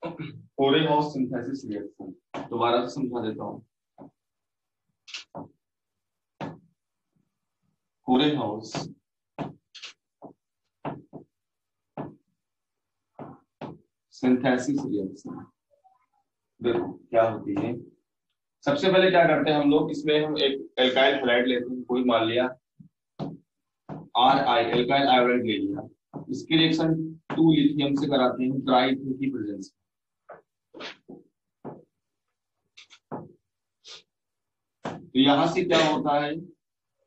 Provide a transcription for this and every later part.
कोरे house synthesis reaction दोबारा से समझा देता हूँ। कोरे हाउस सिंथेसिस रिएक्शन देखो क्या होती है। सबसे पहले क्या करते हैं हम लोग, इसमें हम एक एल्काइल हैलाइड लेते हैं, कोई मान लिया RI एल्काइल आयोडाइड ले लिया, इसकी रिएक्शन 2 लिथियम से कराते हैं ट्राई की प्रेजेंस। तो यहां से क्या होता है,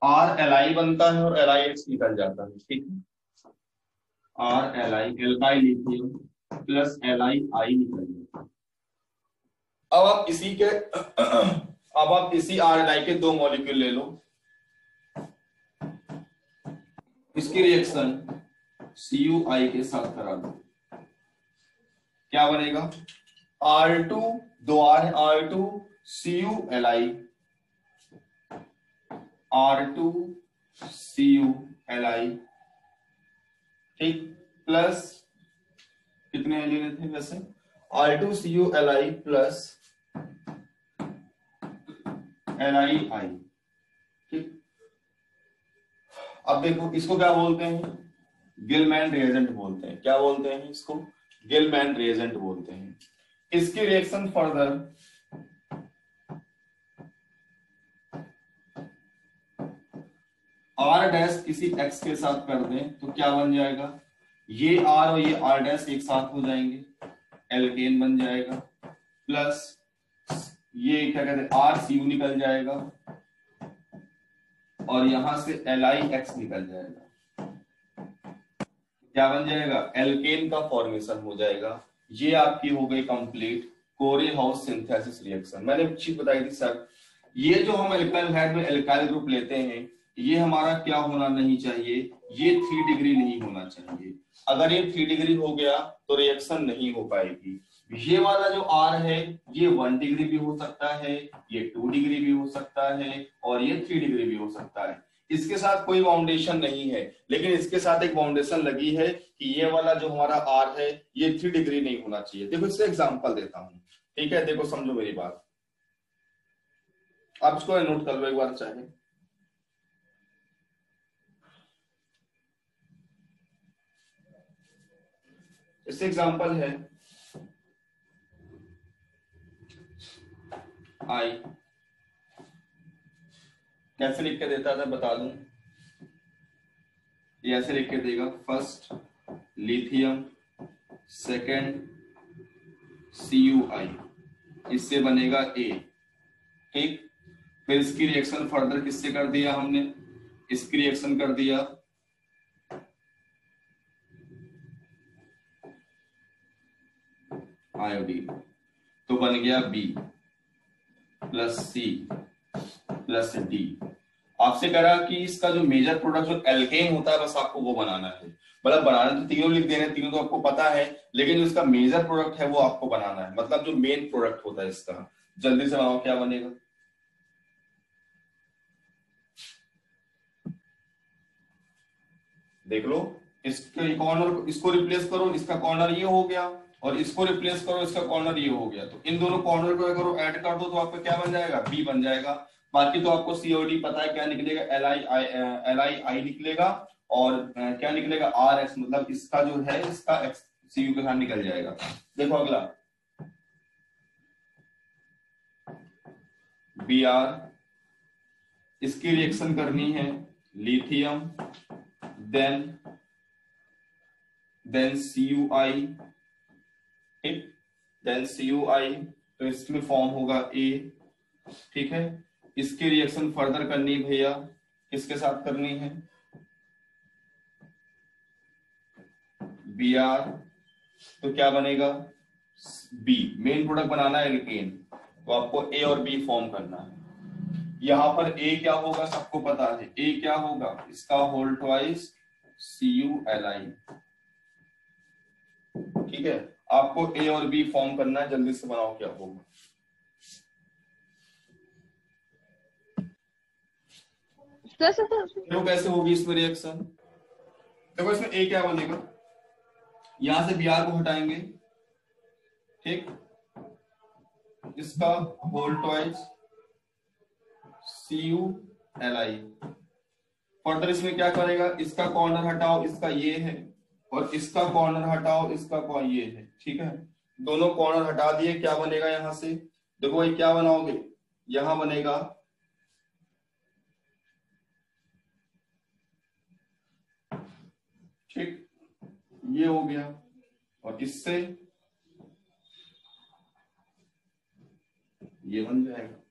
RLi बनता है और LiX निकल जाता है, ठीक है। RLi alkyl lithium plus LiI निकल जाता है। अब आप इसी RLi के 2 मॉलिक्यूल ले लो, इसकी रिएक्शन CuI के साथ करा दो, क्या बनेगा R2 2 R है R2 CuLi R2 CuLi, ठीक, प्लस कितने लेने थे वैसे R2 CuLi प्लस LiI, ठीक। अब देखो इसको क्या बोलते हैं, गिलमैन रिएजेंट बोलते हैं। क्या बोलते हैं इसको, गिलमैन रिएजेंट बोलते हैं। इसकी रिएक्शन फर्दर R डैश किसी X के साथ कर दें तो क्या बन जाएगा, ये R और ये R डैश एक साथ हो जाएंगे, एल्केन बन जाएगा, प्लस ये क्या कहते हैं RCu निकल जाएगा और यहां से LiX निकल जाएगा, क्या बन जाएगा, एल्केन का फॉर्मेशन हो जाएगा। ये आपकी हो गई कंप्लीट कोरे हाउस सिंथेसिस रिएक्शन। मैंने एक चीज बताई थी सर, ये जो हम एल्काइल हैलाइड में एल्काइल ग्रुप लेते हैं ये हमारा क्या होना नहीं चाहिए, ये 3 डिग्री नहीं होना चाहिए। अगर ये 3 डिग्री हो गया तो रिएक्शन नहीं हो पाएगी। ये वाला जो R है ये 1 डिग्री भी हो सकता है, ये 2 डिग्री भी हो सकता है और ये 3 डिग्री भी हो सकता है। इसके साथ कोई बाउंडेशन नहीं है, लेकिन इसके साथ एक बाउंडेशन लगी है कि ये वाला जो हमारा R है ये 3 डिग्री नहीं होना चाहिए। देखो इससे एग्जांपल देता हूं, ठीक है, देखो समझो मेरी बात, आप इसको नोट कर लो एक बार चाहे। इससे एग्जांपल है I, कैसे लिख के देता था बता दूं, ये ऐसे लिख के देगा, फर्स्ट लिथियम सेकंड CuI, इससे बनेगा A, ठीक। फिर इसकी रिएक्शन फर्दर किससे कर दिया हमने, इसकी रिएक्शन कर दिया आयोडीन, तो बन गया B plus C plus D। आपसे कह रहा कि इसका जो मेजर प्रोडक्ट जो एल्केन होता है बस आपको वो बनाना है, मतलब बनाने तो तीनों लिख देने, तीनों तो आपको पता है, लेकिन जो इसका मेजर प्रोडक्ट है वो आपको बनाना है, मतलब जो मेन प्रोडक्ट होता है इसका। जल्दी से बनाओ क्या बनेगा, देख लो, इसके कॉर्नर इसको रिप्लेस करो, इसका कॉर्नर ये हो गया और इसको रिप्लेस करो, इसका कॉर्नर ये हो गया, तो इन दोनों कॉर्नर को अगर ऐड कर दो तो आपका क्या बन जाएगा, B बन जाएगा। बाकी तो आपको COD पता है क्या निकलेगा, LiI निकलेगा और क्या निकलेगा RX, मतलब इसका जो है इसका X Cu के साथ निकल जाएगा। देखो अगला Br, इसकी रिएक्शन करनी है लिथियम देन CuI, ठीक, देन CuI, तो इसमें फॉर्म होगा A, ठीक है। इसकी रिएक्शन फर्दर करनी है भैया, किसके साथ करनी है, Br, तो क्या बनेगा B, मेन प्रोडक्ट बनाना है एल्केन, तो आपको A और B फॉर्म करना है। यहां पर A क्या होगा सबको पता है, A क्या होगा, इसका होल ट्वाइस CuLi, ठीक है। आपको A और B फॉर्म करना है, जल्दी से बनाओ क्या होगा, देखो कैसे होगी इसमें रिएक्शन। देखो इसमें A क्या बनेगा, यहां से Br को हटाएंगे, ठीक, इसका होल ट्वाइस CuLi। फर्दर इसमें क्या करेगा, इसका कॉर्नर हटाओ, इसका ये है, और इसका कॉर्नर हटाओ, इसका ये है। ठीक है, दोनों कॉर्नर हटा दिए, क्या बनेगा यहां से, देखो भाई क्या बनाओगे, यहां बनेगा ठीक, ये हो गया, और इससे ये बन जाएगा।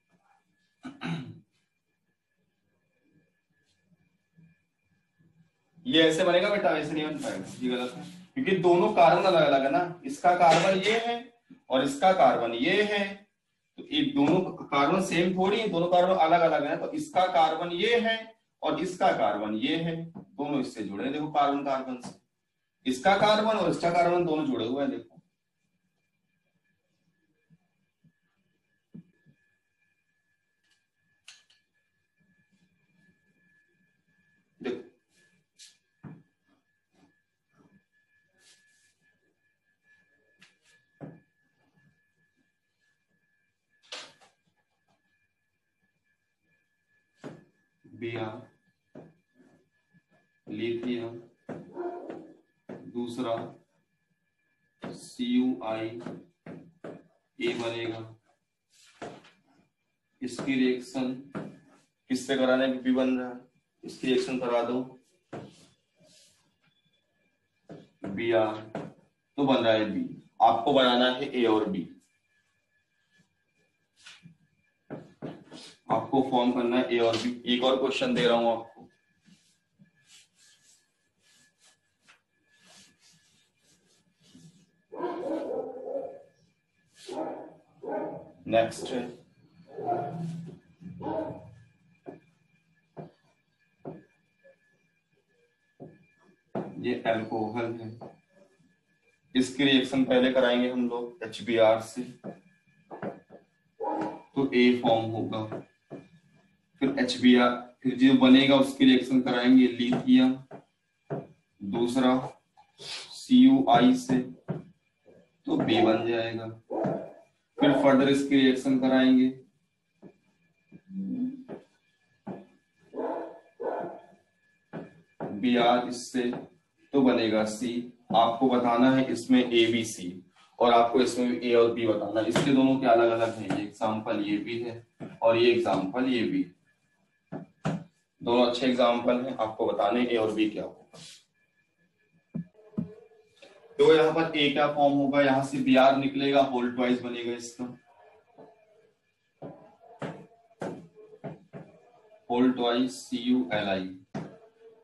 ये ऐसे बनेगा बेटा, ऐसे नहीं बन पाएगा, ये गलत है, क्योंकि दोनों कार्बन अलग अलग है ना, इसका कार्बन ये है और इसका कार्बन ये है, तो ये दोनों कार्बन सेम थोड़ी है, दोनों कार्बन अलग अलग है, तो इसका कार्बन ये है और इसका कार्बन ये है, दोनों इससे जुड़े हैं, देखो कार्बन कार्बन से, इसका कार्बन और इसका कार्बन दोनों जुड़े हुए हैं, देखो। देखो Br लिथियम, दूसरा CuI ए बनेगा, इसकी रिएक्शन किससे कराने, बी बन रहा है, इसकी रिएक्शन करा दो Br, तो बन रहा है बी, आपको बनाना है ए और बी, आपको फॉर्म करना है ए और बी। एक और क्वेश्चन दे रहा हूं आपको, नेक्स्ट है ये अल्कोहल है, इसकी रिएक्शन पहले कराएंगे हम लोग HBr से, तो ए फॉर्म होगा, फिर HBr, फिर जो बनेगा उसकी रिएक्शन कराएंगे लिथियम, दूसरा CuI से, तो बी बन जाएगा, फिर फर्दर इसकी रिएक्शन कराएंगे Br इससे, तो बनेगा सी। आपको बताना है इसमें ABC, और आपको इसमें भी ए और बी बताना है, इसके दोनों के अलग अलग हैं, ये एग्जाम्पल ये भी है और ये एग्जाम्पल ये भी, दोनों अच्छे एग्जाम्पल हैं, आपको बताने ए और बी क्या होगा। तो यहाँ पर ए क्या फॉर्म होगा, यहाँ से Br निकलेगा, होल ट्वाइस बनेगा इसका, होल ट्वाइस CuLi,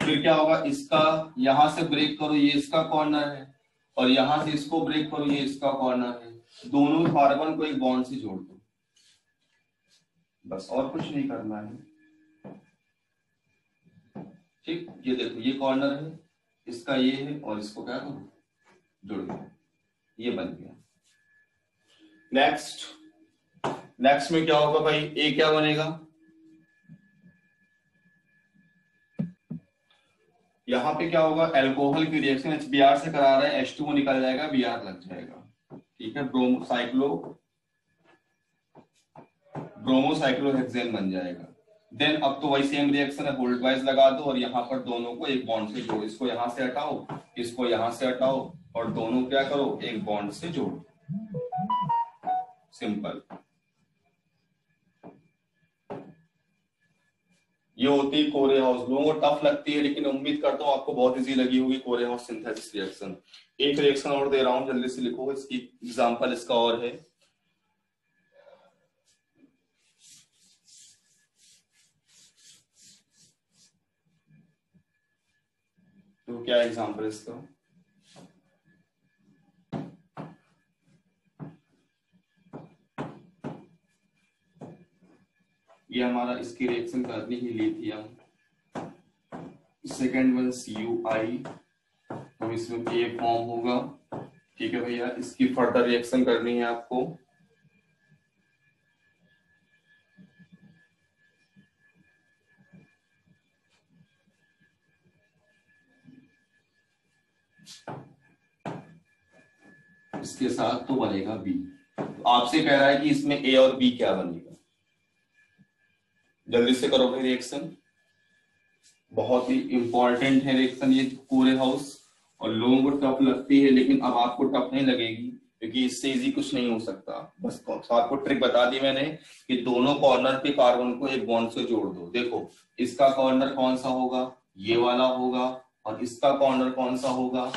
फिर क्या होगा, इसका यहां से ब्रेक करो, ये इसका कॉर्नर है, और यहां से इसको ब्रेक करो, ये इसका कॉर्नर है, दोनों कार्बन को एक बॉन्ड से जोड़ दो, बस और कुछ नहीं करना है। ठीक, ये देखो ये कॉर्नर है, इसका ये है, और इसको क्या करो, जुड़ दो, ये बन गया। नेक्स्ट में क्या होगा भाई, ए क्या बनेगा, यहाँ पे क्या होगा, अल्कोहल की रिएक्शन HBr से करा रहे हैं, H2O निकल जाएगा, Br लग जाएगा, ठीक है, ब्रोमोसाइक्लोहेक्सेन बन जाएगा। देन अब तो वही सेम रिएक्शन है, होल्ड वाइज लगा दो, और यहाँ पर दोनों को एक बॉन्ड से जोड़ो, इसको यहाँ से हटाओ, इसको यहाँ से हटाओ, और दोनों क्या करो, एक बॉन्ड से जोड़ो, सिंपल। ये होती है कोरे हाउस, लोगों को टफ लगती है, लेकिन उम्मीद करता हूँ आपको बहुत इजी लगी होगी कोरे हाउस सिंथेसिस रिएक्शन। एक रिएक्शन और दे रहा हूँ, जल्दी से लिखो, इसकी एग्जांपल इसका और है, तो क्या एग्जांपल इसका, ये हमारा इसकी रिएक्शन करनी ही लिथियम, सेकेंड वन CuI, तो इसमें ए फॉर्म होगा, ठीक है भैया, इसकी फर्दर रिएक्शन करनी है आपको, इसके साथ तो बनेगा बी। तो आपसे कह रहा है कि इसमें ए और बी क्या बनेगा, जल्दी से करो भाई रिएक्शन। बहुत ही इंपॉर्टेंट है रिएक्शन ये कोरे हाउस, और लोगों को टफ लगती है, लेकिन अब आपको टफ नहीं लगेगी क्योंकि इससे इजी कुछ नहीं हो सकता। बस आपको ट्रिक बता दी मैंने कि दोनों कॉर्नर पे कार्बन को एक बॉन्ड से जोड़ दो। देखो इसका कॉर्नर कौन सा होगा, ये वाला होगा, और इसका कॉर्नर कौन सा होगा,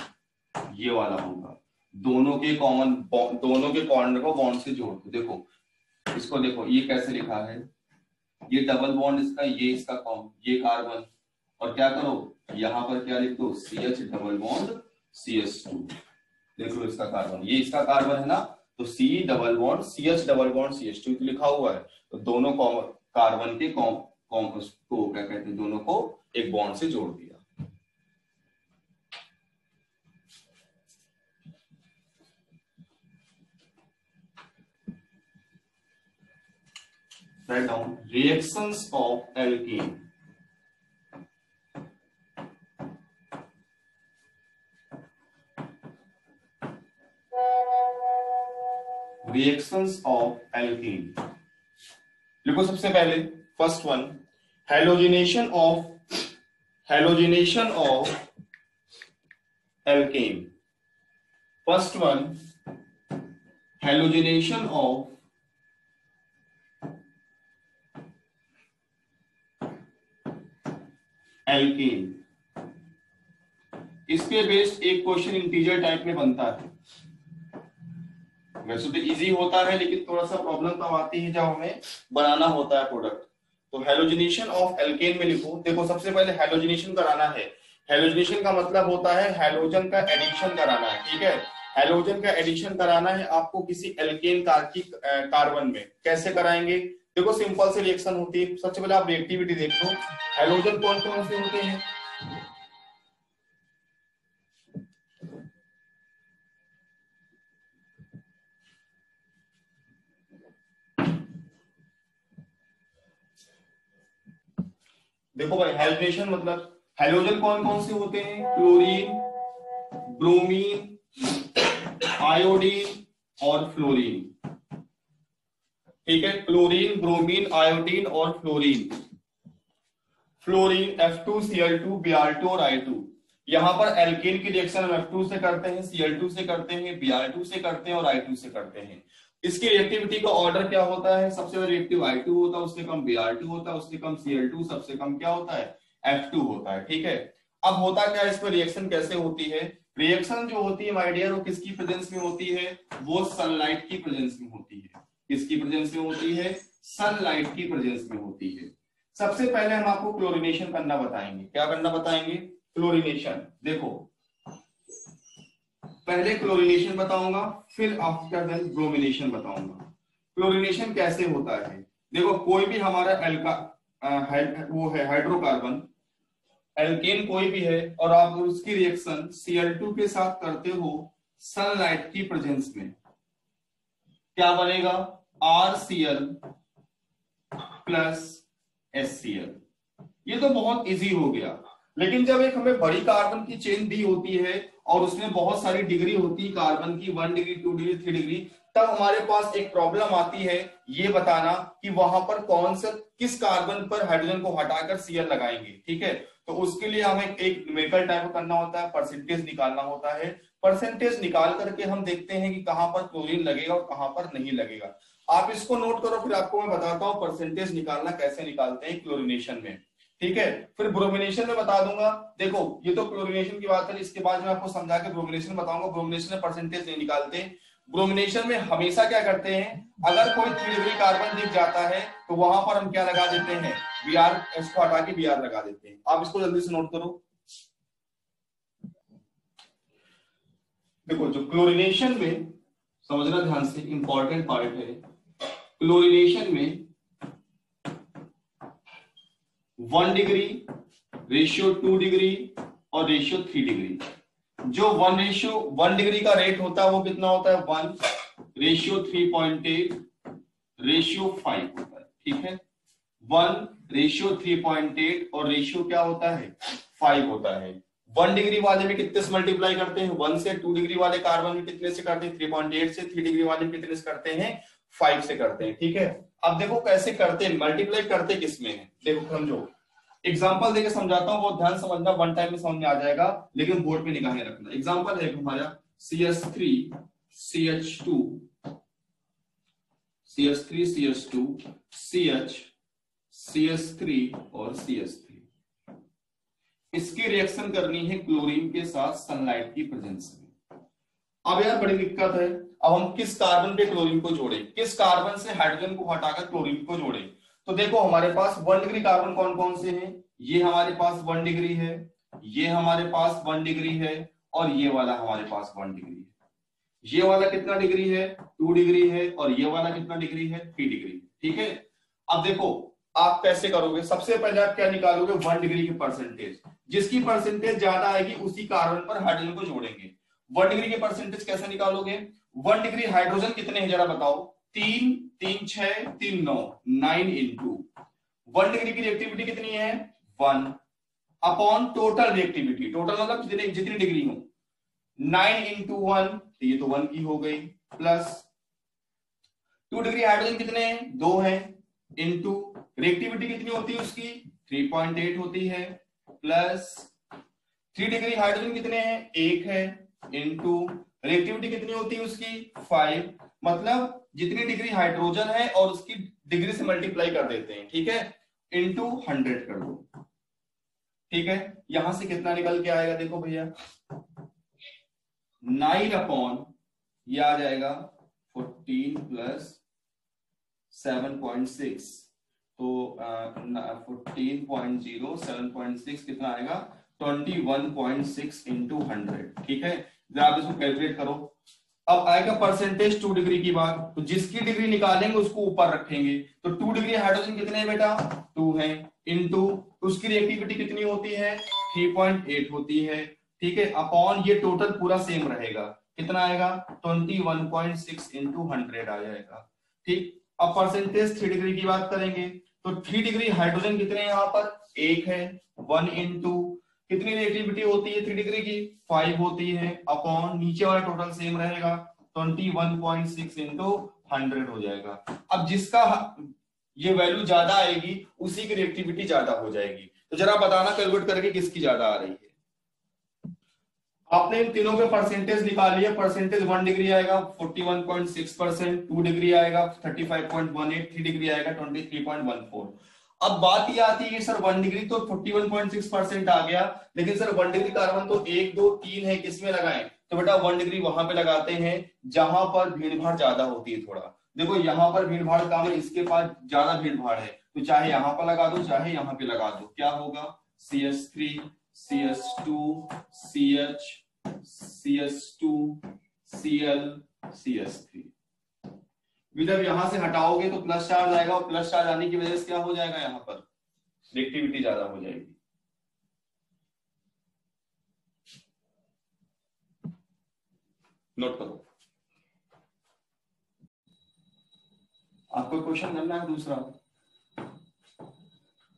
ये वाला होगा। दोनों के कॉर्नर को बॉन्ड से जोड़ दो। देखो इसको देखो, ये कैसे लिखा है, ये डबल बॉन्ड इसका, ये इसका ये कार्बन, और क्या करो यहां पर क्या लिख दो, CH डबल बॉन्ड CH2। देखो इसका कार्बन, ये इसका कार्बन है ना, तो C double bond CH double bond CH2 लिखा हुआ है। तो दोनों कार्बन के को क्या कहते हैं, दोनों को एक बॉन्ड से जोड़ दिया। Write down reactions of alkene. Reactions of alkene. लिखो सबसे पहले first one, halogenation of alkane. First one, halogenation of alkene. इसके बेस्ड एक क्वेश्चन इंटीजर टाइप में बनता है। वैसे तो इजी होता है, लेकिन थोड़ा सा प्रॉब्लम तब आती है जब हमें बनाना होता है प्रोडक्ट। तो हेलोजिनेशन ऑफ एल्केन में लिखो। देखो सबसे पहले हेलोजिनेशन कराना है। हेलोजिनेशन का मतलब होता है हेलोजन का एडिशन कराना है, ठीक है। हेलोजन का एडिशन कराना है आपको किसी एल्केन कार्बन में। कैसे कराएंगे, देखो सिंपल से रिएक्शन होती है। सबसे पहले आप रिएक्टिविटी देख लो, हेलोजन कौन कौन से होते हैं। देखो भाई हेलोजिनेशन मतलब हेलोजन कौन कौन से होते हैं, क्लोरीन, ब्रोमीन, आयोडीन और फ्लोरीन, ठीक है। क्लोरीन, ब्रोमीन, आयोडीन और फ्लोरीन। फ्लोरीन F2Cl2 Br2 और I2। यहां पर एल्केन की रिएक्शन हम F2 से करते हैं, Cl2 से करते हैं, Br2 से करते हैं और I2 से करते हैं। इसकी रिएक्टिविटी का ऑर्डर क्या होता है, सबसे ज्यादा रिएक्टिव I2 होता है, उससे कम Br2 होता है, उससे कम Cl2, सबसे कम क्या होता है F2 होता है, ठीक है। अब होता क्या है, इसमें रिएक्शन कैसे होती है। रिएक्शन जो होती है माय डियर वो किसकी प्रेजेंस में होती है, वो सनलाइट की प्रेजेंस में होती है। किसकी प्रेजेंस में होती है, सनलाइट की प्रेजेंस में होती है। सबसे पहले हम आपको क्लोरीनेशन करना बताएंगे। क्या करना बताएंगे, क्लोरीनेशन। देखो पहले क्लोरीनेशन बताऊंगा, फिर आफ्टर देन ब्रोमिनेशन बताऊंगा। क्लोरीनेशन कैसे होता है, देखो कोई भी हमारा वो है हाइड्रोकार्बन, एल्केन कोई भी है, और आप उसकी रिएक्शन Cl2 के साथ करते हो सनलाइट की प्रेजेंस में, क्या बनेगा, RCl प्लस HCl। ये तो बहुत इजी हो गया। लेकिन जब एक हमें बड़ी कार्बन की चेन दी होती है और उसमें बहुत सारी डिग्री होती है कार्बन की, 1 डिग्री 2 डिग्री 3 डिग्री, तब हमारे पास एक प्रॉब्लम आती है ये बताना कि वहां पर कौन सा किस कार्बन पर हाइड्रोजन को हटाकर Cl लगाएंगे, ठीक है। तो उसके लिए हमें एक न्यूमेरिकल टाइप करना होता है, परसेंटेज निकालना होता है। परसेंटेज निकाल करके हम देखते हैं कि कहां पर क्लोरीन लगेगा और कहां पर नहीं लगेगा। आप इसको नोट करो, फिर आपको मैं बताता हूं परसेंटेज निकालना कैसे निकालते हैं क्लोरीनेशन में, ठीक है। फिर ब्रोमिनेशन में बता दूंगा। देखो ये तो क्लोरीनेशन की बात है, इसके बाद मैं आपको समझा के ब्रोमिनेशन बताऊंगा। ब्रोमिनेशन में परसेंटेज नहीं निकालते। ब्रोमिनेशन में हमेशा क्या करते हैं, अगर कोई 3 डिग्री कार्बन दिख जाता है तो वहां पर हम क्या लगा देते हैं, Br, इसको हटा के Br लगा देते हैं। आप इसको जल्दी से नोट करो। देखो जो क्लोरीनेशन में, समझना ध्यान से, इंपॉर्टेंट पार्ट है। क्लोरीनेशन में 1 डिग्री, रेशियो 2 डिग्री और रेशियो 3 डिग्री। जो 1 डिग्री का रेट होता है वो कितना होता है, 1, रेशियो 3.8, रेशियो 5 होता है, ठीक है। 1, रेशियो 3.8 और रेशियो क्या होता है, 5 होता है। 1 डिग्री वाले में कितने से मल्टीप्लाई करते हैं 1 से, 2 डिग्री वाले कार्बन में कितने से करते हैं 3.8 से, 3 डिग्री वाले में कितने से करते हैं 5 से करते हैं। ठीक है, अब देखो कैसे करते हैं, मल्टीप्लाई करते किसमें है, देखो समझो, एग्जांपल देके समझाता हूं, बहुत ध्यान समझना, वन टाइम में समझ में आ जाएगा, लेकिन बोर्ड पे निगाहें रखना। एग्जांपल है हमारा CH3 CH2 CH3 CH2 CH CH3 और CH3, इसकी रिएक्शन करनी है क्लोरीन के साथ सनलाइट की प्रेजेंस में। अब यार बड़ी दिक्कत है, अब हम किस कार्बन पे क्लोरीन को जोड़े, किस कार्बन से हाइड्रोजन को हटाकर क्लोरीन को जोड़े। तो देखो हमारे पास 1 डिग्री कार्बन कौन कौन से हैं, ये हमारे पास 1 डिग्री है, ये हमारे पास 1 डिग्री है, और ये वाला हमारे पास 1 डिग्री है। ये वाला कितना डिग्री है 2 डिग्री है, और ये वाला कितना डिग्री है 3 डिग्री। ठीक है, अब देखो आप कैसे करोगे, सबसे पहले आप क्या निकालोगे 1 डिग्री की परसेंटेज, जिसकी परसेंटेज ज्यादा आएगी उसी कार्बन पर हाइड्रोजन को जोड़ेंगे। 1 डिग्री की परसेंटेज कैसे निकालोगे, 1 डिग्री हाइड्रोजन कितने हैं जरा बताओ, 3 3 6 3 9 9 इंटू 1 डिग्री की रिएक्टिविटी कितनी है 1 अपॉन टोटल रिएक्टिविटी, टोटल मतलब जितनी डिग्री हो, 9 इंटू 1 तो ये तो 1 की हो गई, प्लस 2 डिग्री हाइड्रोजन कितने हैं 2 हैं, इंटू रिएक्टिविटी कितनी होती है उसकी 3.8 होती है, प्लस 3 डिग्री हाइड्रोजन कितने हैं 1 है, इंटू रिएक्टिविटी कितनी होती है उसकी 5, मतलब जितनी डिग्री हाइड्रोजन है और उसकी डिग्री से मल्टीप्लाई कर देते हैं। ठीक है, इंटू 100 कर दो। ठीक है, यहां से कितना निकल के आएगा देखो भैया 9 अपॉन ये आ जाएगा 14 प्लस 7.6, तो 14.0 7.6 कितना आएगा 21.6 इंटू 100। ठीक है, जरा आप इसको कैलकुलेट करो। अब आएगा परसेंटेज 2 डिग्री की बात, तो जिसकी डिग्री निकालेंगे उसको ऊपर रखेंगे, तो 2 डिग्री हाइड्रोजन कितने हैं बेटा 2 है, इंटू उसकी रिएक्टिविटी कितनी होती है 3.8 होती है। ठीक है, अपॉन ये टोटल पूरा सेम रहेगा, कितना आएगा 21.6 इंटू 100 आ जाएगा। ठीक, अब परसेंटेज 3 डिग्री की बात करेंगे, तो 3 डिग्री हाइड्रोजन कितने हैं यहाँ पर 1 है, 1 इंटू कितनी रिएक्टिविटी होती है 3 डिग्री की 5 होती है, अपॉन नीचे वाला टोटल सेम रहेगा 21.6 इंटू 100 हो जाएगा। अब जिसका ये वैल्यू ज्यादा आएगी उसी की रिएक्टिविटी ज्यादा हो जाएगी, तो जरा बताना कैलकुलेट करके किसकी ज्यादा आ रही है। आपने इन तीनों के परसेंटेज निकाल लिया, परसेंटेज 1 डिग्री आएगा 41.6%, 2 डिग्री आएगा 35.18, 3 डिग्री आएगा 23.14। अब बात ये आती है कि सर 1 डिग्री तो 41.6% आ गया, लेकिन सर 1 डिग्री कार्बन तो 1 2 3 है, किसमें लगाएं, तो बेटा 1 डिग्री वहां पे लगाते हैं जहां पर भीड़ भाड़ ज्यादा होती है। थोड़ा देखो यहाँ पर भीड़ भाड़ कम है, इसके पास ज्यादा भीड़ भाड़ है, तो चाहे यहां पर लगा दो चाहे यहाँ पे लगा दो, क्या होगा CH3 CH2 CH CH2 Cl CH3। जब यहां से हटाओगे तो प्लस चार्ज आएगा, और प्लस चार्ज आने की वजह से क्या हो जाएगा यहाँ पर रिएक्टिविटी ज्यादा हो जाएगी। नोट करो, आपको क्वेश्चन करना है दूसरा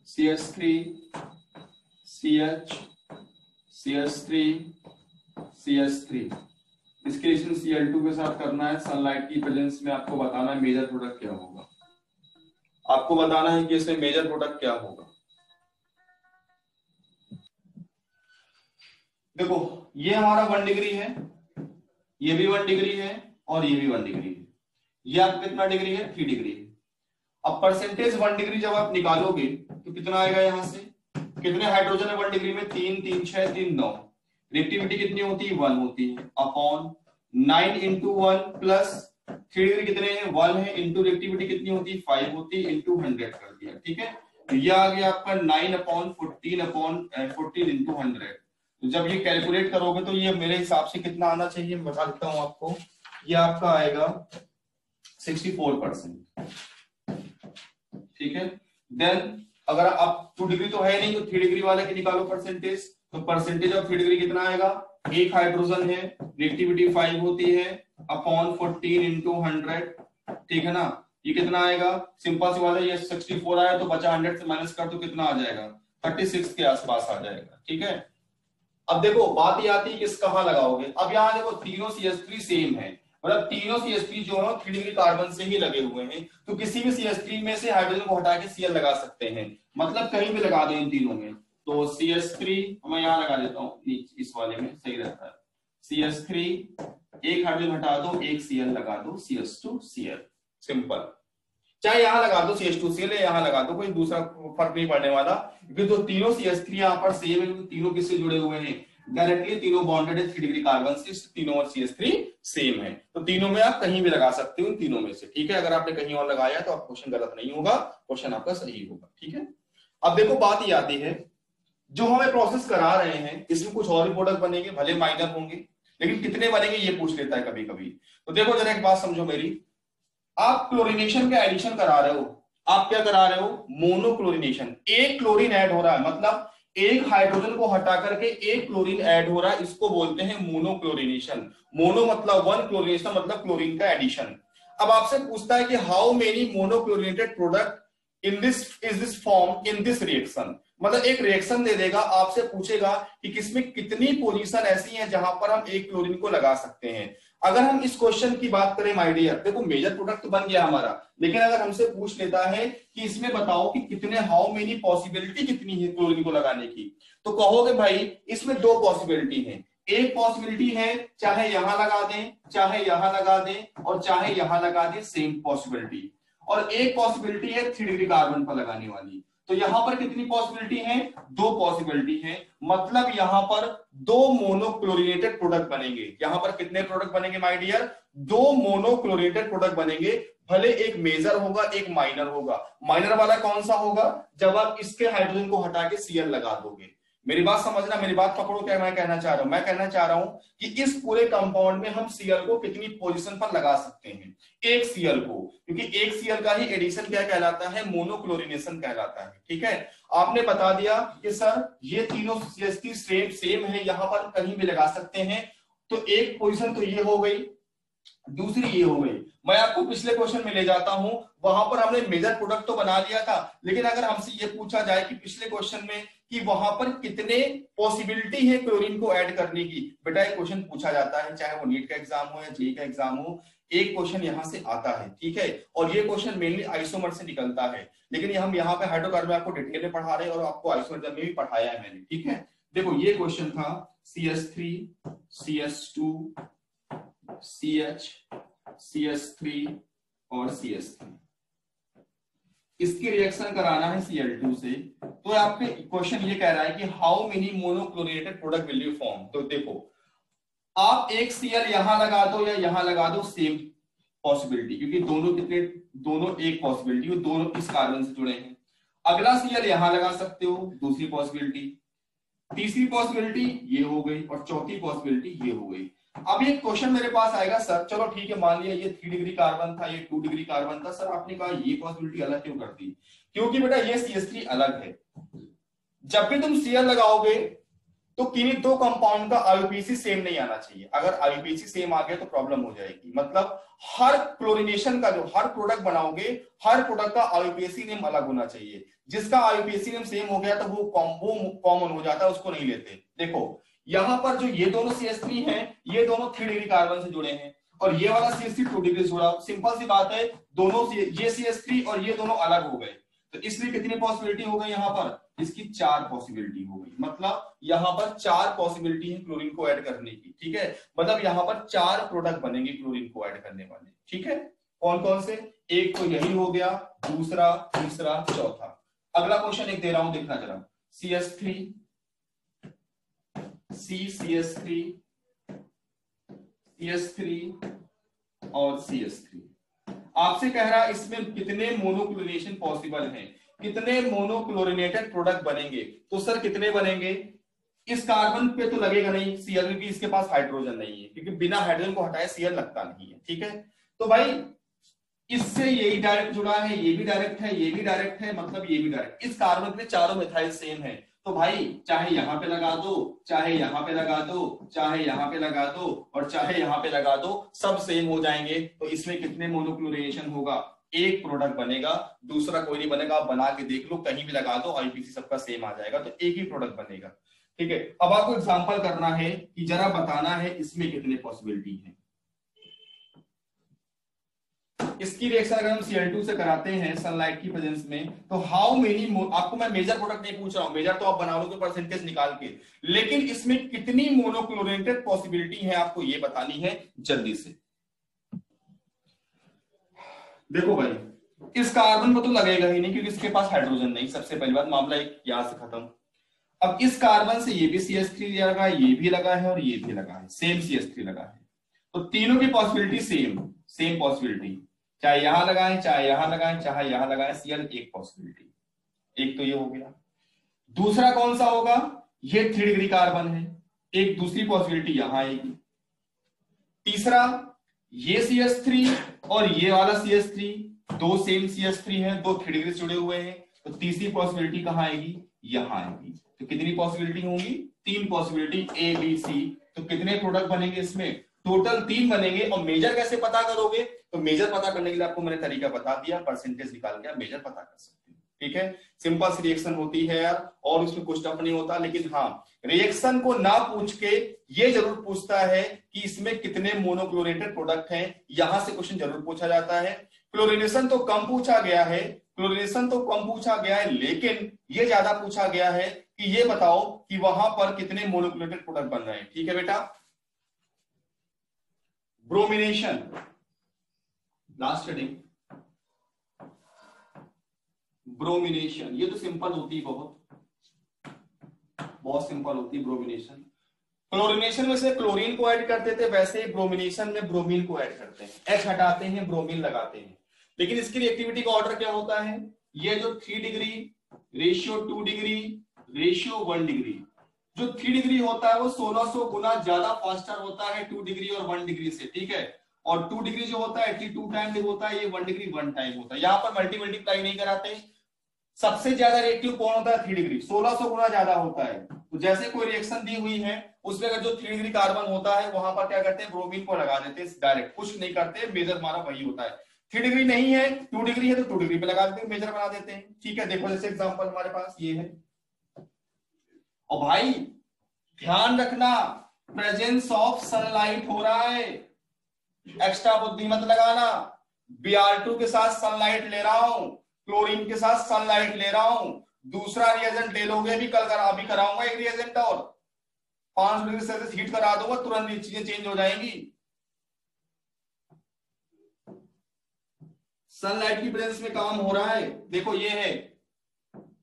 CH3 CH CH3 CH3, इसके रिएक्शन Cl2 के साथ करना है सनलाइट की प्रेजेंस में। आपको बताना है मेजर प्रोडक्ट क्या होगा, आपको बताना है कि इसमें मेजर प्रोडक्ट क्या होगा। देखो ये हमारा 1 डिग्री है, ये भी 1 डिग्री है, और ये भी 1 डिग्री है, ये आपका कितना डिग्री है 3 डिग्री है। अब परसेंटेज 1 डिग्री जब आप निकालोगे तो कितना आएगा, यहां से कितने हाइड्रोजन है 1 डिग्री में 3 3 6 3 9, रिएक्टिविटी कितनी होती है 1 होती है, अपॉन 9 इंटू 1 प्लस 3 डिग्री कितने हैं 1 है, इंटू रिएक्टिविटी कितनी होती है 5 होती है, इंटू 100 कर दिया। ठीक है, तो ये आ गया आपका 9 अपॉन 14 इंटू 100। तो जब ये कैलकुलेट करोगे तो ये मेरे हिसाब से कितना आना चाहिए मैं बता देता हूं आपको, ये आपका आएगा 64%। ठीक है, देन अगर आप 2 डिग्री तो है नहीं तो 3 डिग्री वाले की निकालो परसेंटेज, तो परसेंटेज ऑफ 3 डिग्री कितना आएगा, एक हाइड्रोजन है, रिएक्टिविटी 5 होती है, अपॉन 14 इंटू 100। ठीक है ना, ये कितना आएगा सिंपल सी बात है, ये 64 आया तो बचा 100 से माइनस कर तो कितना आ जाएगा 36 के आसपास आ जाएगा। ठीक है, अब देखो बात ये आती है किस कहाँ लगाओगे। अब यहाँ देखो तीनों CH3 सेम है, मतलब तीनों CH3 जो है 3 डिग्री कार्बन से ही लगे हुए हैं, तो किसी भी CH3 में से हाइड्रोजन को हटा के Cl लगा सकते हैं, मतलब कहीं भी लगा दो इन तीनों में। तो CH3 मैं यहाँ लगा देता हूँ, इस वाले में सही रहता है। CH3 एक हाइड्रोजन हटा दो, एक Cl लगा दो, CH2Cl, सिंपल। चाहे यहाँ लगा दो CH2Cl, यहाँ लगा दो, कोई दूसरा फर्क नहीं पड़ने वाला, क्योंकि तो तीनों CH3 यहाँ पर सेम है, तीनों किससे जुड़े हुए हैं, डायरेक्टली तीनों बॉन्डेड है 3 डिग्री कार्बन से, तीनों और CH3 सेम है। तो तीनों में आप कहीं भी लगा सकते हो, इन तीनों में से, ठीक है। अगर आपने कहीं और लगाया तो आप क्वेश्चन गलत नहीं होगा, क्वेश्चन आपका सही होगा, ठीक है। अब देखो बात ये आती है, जो हमें प्रोसेस करा रहे हैं इसमें कुछ और भी प्रोडक्ट बनेंगे, भले माइनर होंगे, लेकिन कितने बनेंगे ये पूछ लेता है कभी कभी। तो देखो जरा एक बात समझो मेरी, आप क्लोरीनेशन का एडिशन करा रहे हो, आप क्या करा रहे हो, मोनोक्लोरीनेशन। एक क्लोरीन ऐड हो रहा है, मतलब एक हाइड्रोजन को हटा करके एक क्लोरीन ऐड हो रहा है, इसको बोलते हैं मोनोक्लोरीनेशन। मोनो मतलब वन, क्लोरीनेशन मतलब क्लोरीन का एडिशन। अब आपसे पूछता है कि how many monochlorinated product in this form in this reaction, मतलब एक रिएक्शन दे देगा, आपसे पूछेगा कि किसमें कितनी पोजीशन ऐसी है जहां पर हम एक क्लोरीन को लगा सकते हैं। अगर हम इस क्वेश्चन की बात करें माय डियर, देखो मेजर प्रोडक्ट तो बन गया हमारा, लेकिन अगर हमसे पूछ लेता है कि इसमें बताओ कि कितने, हाउ मेनी पॉसिबिलिटी कितनी है क्लोरीन को लगाने की, तो कहोगे भाई इसमें दो पॉसिबिलिटी है। एक पॉसिबिलिटी है चाहे यहां लगा दें, चाहे यहां लगा दें, और चाहे यहां लगा दें, सेम पॉसिबिलिटी। और एक पॉसिबिलिटी है 3 डिग्री कार्बन पर लगाने वाली। तो यहां पर कितनी पॉसिबिलिटी है, दो पॉसिबिलिटी है, मतलब यहां पर दो मोनोक्लोरीनेटेड प्रोडक्ट बनेंगे। यहां पर कितने प्रोडक्ट बनेंगे माय डियर, दो मोनोक्लोरीनेटेड प्रोडक्ट बनेंगे, भले एक मेजर होगा एक माइनर होगा। माइनर वाला कौन सा होगा, जब आप इसके हाइड्रोजन को हटा के Cl लगा दोगे। मेरी बात समझना, मेरी बात पकड़ो, क्या मैं कहना चाह रहा हूं, मैं कहना चाह रहा हूं कि इस पूरे कंपाउंड में हम Cl को कितनी पोजीशन पर लगा सकते हैं, एक Cl को, क्योंकि एक Cl का ही एडिशन क्या कहलाता है, मोनोक्लोरीनेशन कहलाता है, ठीक है। आपने बता दिया कि सर ये तीनों CH3 सेम है, यहां पर कहीं भी लगा सकते हैं, तो एक पोजीशन तो ये हो गई, दूसरी ये हो गई। मैं आपको पिछले क्वेश्चन में ले जाता हूं, वहां पर हमने मेजर प्रोडक्ट तो बना लिया था, लेकिन अगर हमसे ये पूछा जाए कि पिछले क्वेश्चन में कि वहां पर कितने पॉसिबिलिटी है क्लोरीन को ऐड करने की, बेटा एक क्वेश्चन पूछा जाता है, चाहे वो नीट का एग्जाम हो या जेईई का एग्जाम हो, एक क्वेश्चन यहां से आता है, ठीक है। और ये क्वेश्चन मेनली आइसोमर से निकलता है, लेकिन हम यहाँ पे हाइड्रोकार्बन आपको डिटेल में पढ़ा रहे हैं और आपको आइसोमर में भी पढ़ाया है मैंने, ठीक है। देखो ये क्वेश्चन था CH3 CH2 CH CH3 और CH3, इसकी रिएक्शन कराना है Cl2 से। तो आपके क्वेश्चन ये कह रहा है कि how many monochlorinated product will you form. तो देखो आप एक Cl यहां लगा दो या यहां लगा दो, सेम पॉसिबिलिटी, क्योंकि दोनों कितने, दोनों एक पॉसिबिलिटी, दोनों इस कार्बन से जुड़े हैं। अगला Cl यहां लगा सकते हो, दूसरी पॉसिबिलिटी, तीसरी पॉसिबिलिटी ये हो गई, और चौथी पॉसिबिलिटी ये हो गई। अब ये क्वेश्चन मेरे पास आएगा, सर चलो ठीक है, मान लिया ये 3 डिग्री कार्बन था, ये 2 डिग्री कार्बन था, सर आपने कहा ये पॉसिबिलिटी अलग क्यों कर दी, क्योंकि बेटा ये CH3 अलग है। जब भी तुम Cl लगाओगे तो किन्हीं दो कंपाउंड का IUPAC सेम नहीं आना चाहिए। अगर IUPAC सेम आ गया तो प्रॉब्लम हो जाएगी, मतलब हर क्लोरीनेशन का जो हर प्रोडक्ट बनाओगे, हर प्रोडक्ट का IUPAC नेम अलग होना चाहिए। जिसका IUPAC नेम सेम हो गया तो वो कॉमन हो जाता है, उसको नहीं लेते। देखो यहां पर जो ये दोनों CH3 हैं, ये दोनों 3 डिग्री कार्बन से जुड़े हैं, और ये वाला CH3 2 डिग्री से जुड़ा। सिंपल सी बात है, दोनों ये CH3 और ये दोनों अलग हो गए, तो इसलिए कितनी पॉसिबिलिटी हो गई यहाँ पर, इसकी 4 पॉसिबिलिटी हो गई। मतलब यहाँ पर 4 पॉसिबिलिटी है क्लोरीन को ऐड करने की, ठीक है। मतलब यहाँ पर 4 प्रोडक्ट बनेंगे क्लोरीन को ऐड करने वाले, ठीक है। कौन कौन से, एक तो यही हो गया, दूसरा, तीसरा, चौथा। अगला क्वेश्चन एक दे रहा हूं, देखना जरा, CH3 CH3 CH3 और CH3, आपसे कह रहा है इसमें कितने मोनोक्लोरीनेशन पॉसिबल हैं, कितने मोनोक्लोरीनेटेड प्रोडक्ट बनेंगे। तो सर कितने बनेंगे, इस कार्बन पे तो लगेगा नहीं Cl, क्योंकि इसके पास हाइड्रोजन नहीं है, क्योंकि बिना हाइड्रोजन को हटाए Cl लगता नहीं है, ठीक है। तो भाई इससे यही डायरेक्ट जुड़ा है, ये भी डायरेक्ट है, ये भी डायरेक्ट है, मतलब ये भी डायरेक्ट। इस कार्बन पे चारों मिथाइल सेम है, तो भाई चाहे यहां पे लगा दो, चाहे यहां पे लगा दो, चाहे यहां पे लगा दो, और चाहे यहां पे लगा दो, सब सेम हो जाएंगे। तो इसमें कितने मोनोक्लोरीनेशन होगा, एक प्रोडक्ट बनेगा, दूसरा कोई नहीं बनेगा। आप बना के देख लो, कहीं भी लगा दो IUPAC सबका सेम आ जाएगा, तो एक ही प्रोडक्ट बनेगा। ठीक है, अब आपको एग्जांपल करना है कि जरा बताना है इसमें कितने पॉसिबिलिटी है। इसकी रिएक्शन अगर हम Cl2 से कराते हैं सनलाइट की प्रेजेंस में, तो हाउ मेनी, आपको मैं मेजर प्रोडक्ट नहीं पूछ रहा हूं, मेजर तो आप बना लोगे परसेंटेज निकाल के, लेकिन इसमें कितनी मोनोक्लोरिनेटेड पॉसिबिलिटी है आपको ये बतानी है जल्दी से। देखो भाई, इस कार्बन पर तो लगेगा ही नहीं क्योंकि इसके पास हाइड्रोजन नहीं, सबसे पहली बात, मामला एक यहां से खत्म। अब इस कार्बन से ये भी CH3 लगा है, ये भी लगा है और ये भी लगा है, सेम CH3 लगा है, तो तीनों की पॉसिबिलिटी सेम पॉसिबिलिटी, चाहे यहां लगाएं चाहे यहां लगाएं चाहे यहां लगाएं, Cl एक पॉसिबिलिटी, एक तो ये हो गया। दूसरा कौन सा होगा, ये 3 डिग्री कार्बन है, एक दूसरी पॉसिबिलिटी यहां आएगी। तीसरा, ये CH3 और ये वाला CH3 दो सेम CH3 है, दो 3 डिग्री से जुड़े हुए हैं, तो तीसरी पॉसिबिलिटी कहां आएगी, यहां आएगी। तो कितनी पॉसिबिलिटी होंगी, 3 पॉसिबिलिटी A B C। तो कितने प्रोडक्ट बनेंगे इसमें, टोटल 3 बनेंगे। और मेजर कैसे पता करोगे, तो मेजर पता करने के लिए आपको मैंने तरीका बता दिया, परसेंटेज निकाल के आप मेजर पता कर सकते हैं। ठीक है, सिंपल सी रिएक्शन होती है यार, और उसमें कुछ टफ नहीं होता। लेकिन हाँ, रिएक्शन को ना पूछ के ये जरूर पूछता है कि इसमें कितने मोनोक्लोरेटेड प्रोडक्ट हैं, यहां से क्वेश्चन जरूर पूछा जाता है। क्लोरीनेशन तो कम पूछा गया है, लेकिन ये ज्यादा पूछा गया है कि ये बताओ कि वहां पर कितने मोनोक्लोरेटेड प्रोडक्ट बन रहे हैं। ठीक है बेटा, ब्रोमिनेशन, लास्ट हेडिंग, ब्रोमिनेशन। ये तो सिंपल होती है, बहुत सिंपल होती है ब्रोमिनेशन। क्लोरीनेशन में से क्लोरीन को ऐड करते थे, वैसे ही ब्रोमिनेशन में ब्रोमीन को ऐड करते हैं, H हटाते हैं, ब्रोमीन लगाते हैं। लेकिन इसकी रिएक्टिविटी का ऑर्डर क्या होता है, ये जो 3 degree ratio 2 degree ratio 1 degree, जो 3 डिग्री होता है वो 1600 गुना ज्यादा फास्टर होता है 2 डिग्री और 1 डिग्री से। ठीक है, और 2 डिग्री जो होता है 82 टाइम होता है, ये 1 डिग्री 1 टाइम होता है। यहां पर मल्टीप्लाई नहीं कराते। सबसे ज्यादा रिएक्टिव कौन होता है, 3 डिग्री, 1600 गुना ज्यादा होता है। तो जैसे कोई रिएक्शन दी हुई है, उसमें अगर जो 3 डिग्री कार्बन होता है, वहां पर क्या करते हैं, ब्रोमीन को लगा देते हैं डायरेक्ट, कुछ नहीं करते, मेजर हमारा वही होता है। 3 डिग्री नहीं है, 2 डिग्री है, तो 2 डिग्री पे लगा देते हैं, मेजर बना देते हैं। ठीक है, देखो जैसे एग्जांपल हमारे पास ये है। और भाई ध्यान रखना, प्रेजेंस ऑफ सनलाइट हो रहा है, एक्स्ट्रा बुद्धि मत लगाना। Br2 के साथ सनलाइट ले रहा हूं, क्लोरीन के साथ सनलाइट ले रहा हूं, दूसरा रिएजेंट ले लोगे, भी कल अभी कराऊंगा एक रिएजेंट और 5 डिग्री सेल्सियस हीट करा दूंगा, तुरंत ये चीजें चेंज हो जाएंगी। सनलाइट की प्रेजेंस में काम हो रहा है। देखो ये है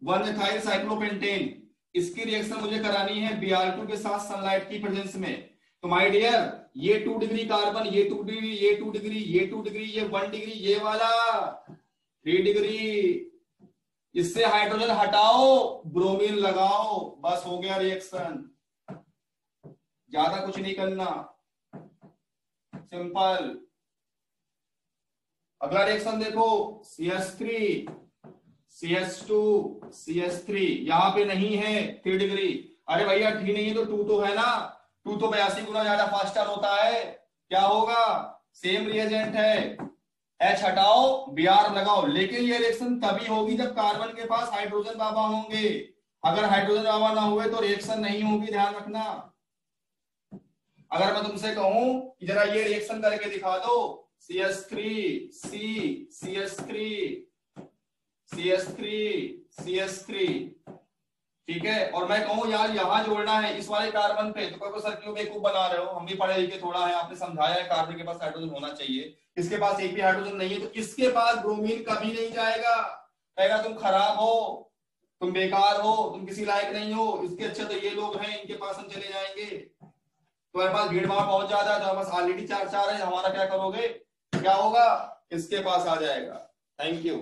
1-ethyl साइक्लोपेंटेन, इसकी रिएक्शन मुझे करानी है Br2 के साथ सनलाइट की प्रेजेंस में। तो माय डियर, ये 2 डिग्री कार्बन, ये 2 डिग्री, ये 2 डिग्री, ये 2 डिग्री, ये 1 डिग्री, ये वाला 3 डिग्री, इससे हाइड्रोजन हटाओ, ब्रोमीन लगाओ, बस हो गया रिएक्शन। ज्यादा कुछ नहीं करना, सिंपल। अगला रिएक्शन देखो, CH3 CH2 CH3, यहां पे नहीं है 3 डिग्री। अरे भैया 3 नहीं है तो 2 तो है ना, 2 तो 82 गुना ज्यादा फास्टर होता है। क्या होगा, सेम रिएजेंट है, H हटाओ, Br लगाओ। लेकिन ये रिएक्शन तभी होगी जब कार्बन के पास हाइड्रोजन बाबा होंगे। अगर हाइड्रोजन बाबा ना हुए तो रिएक्शन नहीं होगी, ध्यान रखना। अगर मैं तुमसे कहूं कि जरा ये रिएक्शन करके दिखा दो, CH3 C CH3 CH3 CH3, ठीक है, और मैं कहूं यार यहां जोड़ना है इस वाले कार्बन पे, तो कोई सर क्यों बेवकूफ बना रहे हो, हम भी पढ़े लिखे थोड़ा है, आपने समझाया है कार्बन के पास हाइड्रोजन होना चाहिए, इसके पास एक भी हाइड्रोजन नहीं है, तो इसके पास ब्रोमीन कभी नहीं जाएगा, कहेगा तुम खराब हो, तुम बेकार हो, तुम किसी लायक नहीं हो, इसके अच्छे तो ये लोग हैं, इनके पास हम चले जाएंगे। तुम्हारे पास भीड़ भाड़ बहुत ज्यादा है, तुम्हारे पास ऑलरेडी 4 है, हमारा क्या करोगे, क्या होगा, इसके पास आ जाएगा। Thank you.